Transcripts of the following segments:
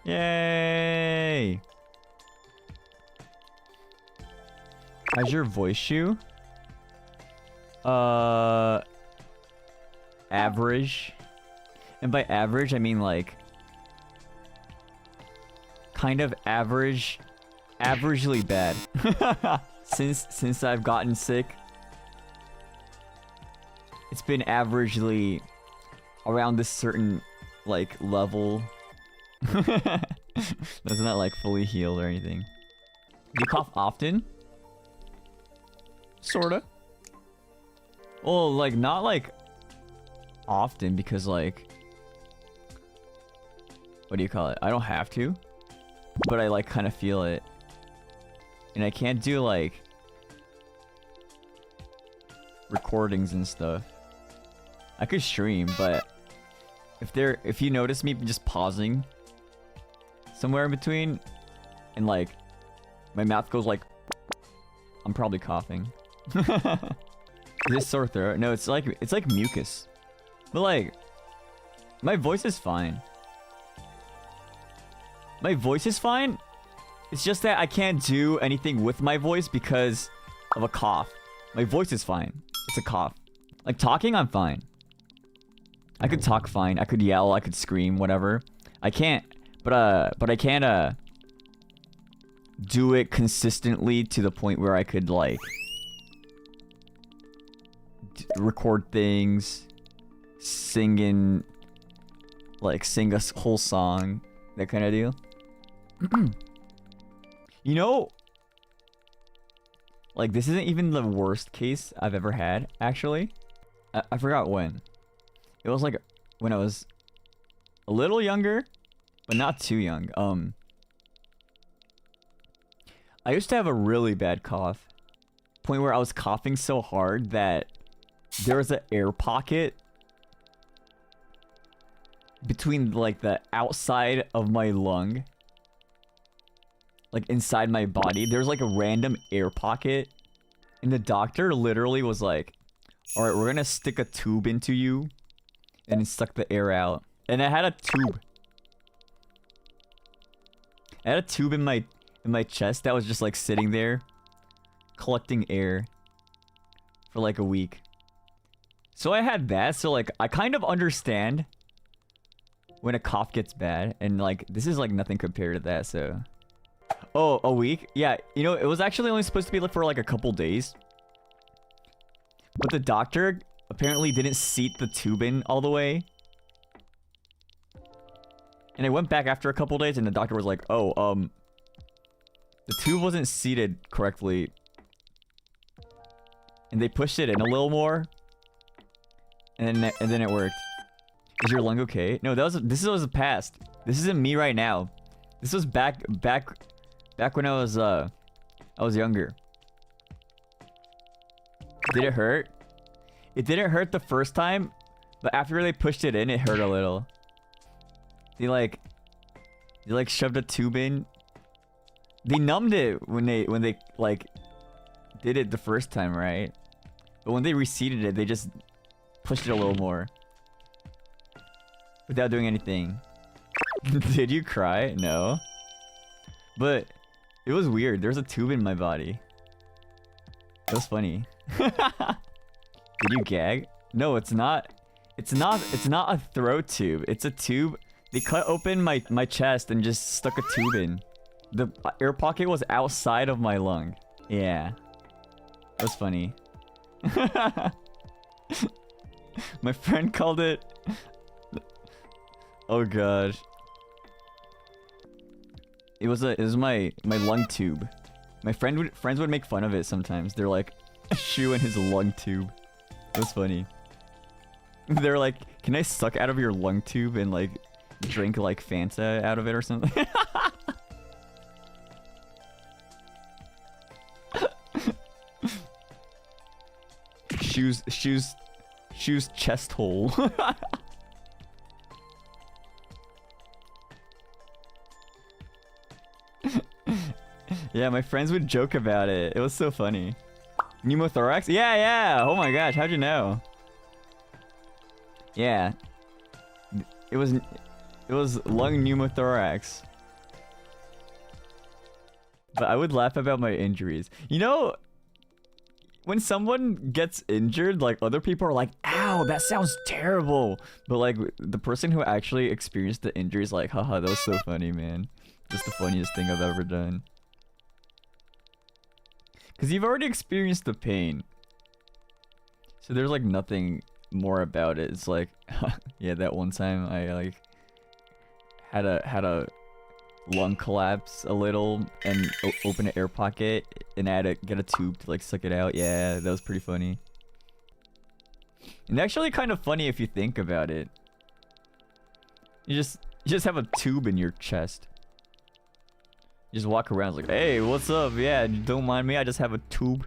Yay! How's your voice, Shu? Average. And by average, I mean like kind of average, averagely bad. Since I've gotten sick, it's been averagely around this certain like level. That's not like fully healed or anything. Do you cough often? Sorta. Well, like not like often because like, what do you call it? I don't have to, but I like kind of feel it. And I can't do like recordings and stuff. I could stream, but if you notice me just pausing somewhere in between and like my mouth goes like, I'm probably coughing. Is this sore throat? No, it's like mucus. But like my voice is fine. My voice is fine. It's just that I can't do anything with my voice because of a cough. My voice is fine. It's a cough. Like talking, I'm fine. I could talk fine. I could yell. I could scream. Whatever. I can't. But I can't do it consistently to the point where I could like record things, sing a whole song, that kind of deal. You know, like this isn't even the worst case I've ever had, actually. I forgot when. It was like when I was a little younger, but not too young. I used to have a really bad cough. Point where I was coughing so hard that there was an air pocket between like the outside of my lung, like inside my body. There's like a random air pocket, and the doctor literally was like, all right, we're gonna stick a tube into you and it suck the air out. And I had a tube. I had a tube in my chest that was just like sitting there collecting air for like a week. So I had that, so like I kind of understand when a cough gets bad, and like this is like nothing compared to that. So oh, a week? Yeah, you know, it was actually only supposed to be like for like a couple days, but the doctor apparently didn't seat the tube in all the way, and I went back after a couple days and the doctor was like, oh, the tube wasn't seated correctly, and they pushed it in a little more, and then it worked. Is your lung okay? No, this was the past. This isn't me right now. This was back when I was younger. Did it hurt? It didn't hurt the first time, but after they pushed it in, it hurt a little. They like shoved a tube in. They numbed it when they like did it the first time, right? But when they reseated it, they just pushed it a little more without doing anything. Did you cry? No. But it was weird. There's a tube in my body. It was funny. Did you gag? No, it's not. It's not a throat tube. It's a tube. They cut open my chest and just stuck a tube in. The air pocket was outside of my lung. Yeah. That was funny. My friend called it... Oh gosh. It was my lung tube. My friends would make fun of it sometimes. They're like, Shu and his lung tube. It was funny. They're like, can I suck out of your lung tube and like drink like Fanta out of it or something? Shu's chest hole. Yeah, my friends would joke about it. It was so funny. Pneumothorax? Yeah. Oh my gosh, how'd you know? Yeah. It was lung pneumothorax. But I would laugh about my injuries. You know, when someone gets injured, like other people are like, "Ow, that sounds terrible." But like the person who actually experienced the injury is like, "Haha, that was so funny, man. That's the funniest thing I've ever done." Because you've already experienced the pain. So there's like nothing more about it. It's like, yeah, that one time I like had a lung collapse a little and open an air pocket and I had to get a tube to like suck it out. Yeah, that was pretty funny. And actually kind of funny if you think about it. You just have a tube in your chest. You just walk around like, "Hey, what's up? Yeah, don't mind me. I just have a tube.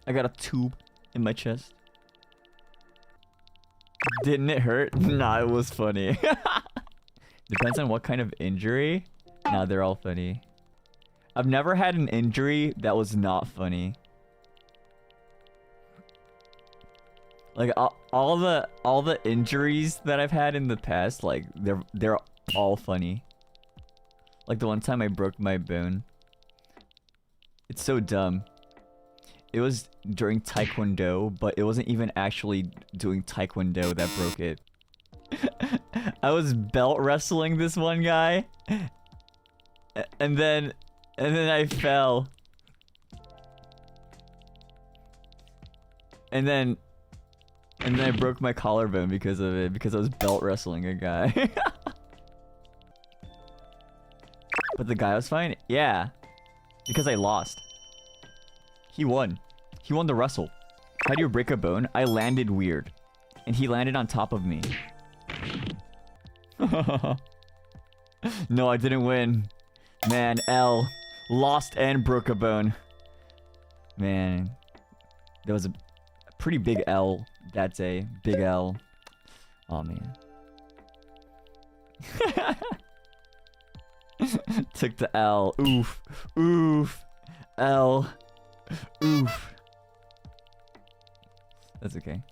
I got a tube in my chest." Didn't it hurt? Nah, it was funny. Depends on what kind of injury. Nah, they're all funny. I've never had an injury that was not funny. Like all the injuries that I've had in the past, like they're all funny. Like the one time I broke my bone. It's so dumb. It was during Taekwondo, but it wasn't even actually doing Taekwondo that broke it. I was belt wrestling this one guy, and then I fell, and then I broke my collarbone because of it, because I was belt wrestling a guy. But the guy was fine? Yeah. Because I lost. He won. He won the wrestle. How do you break a bone? I landed weird. And he landed on top of me. No, I didn't win. Man, L. Lost and broke a bone. Man. That was a pretty big L that day. Big L. Oh, man. Took the L. Oof. Oof. L. Oof. That's okay.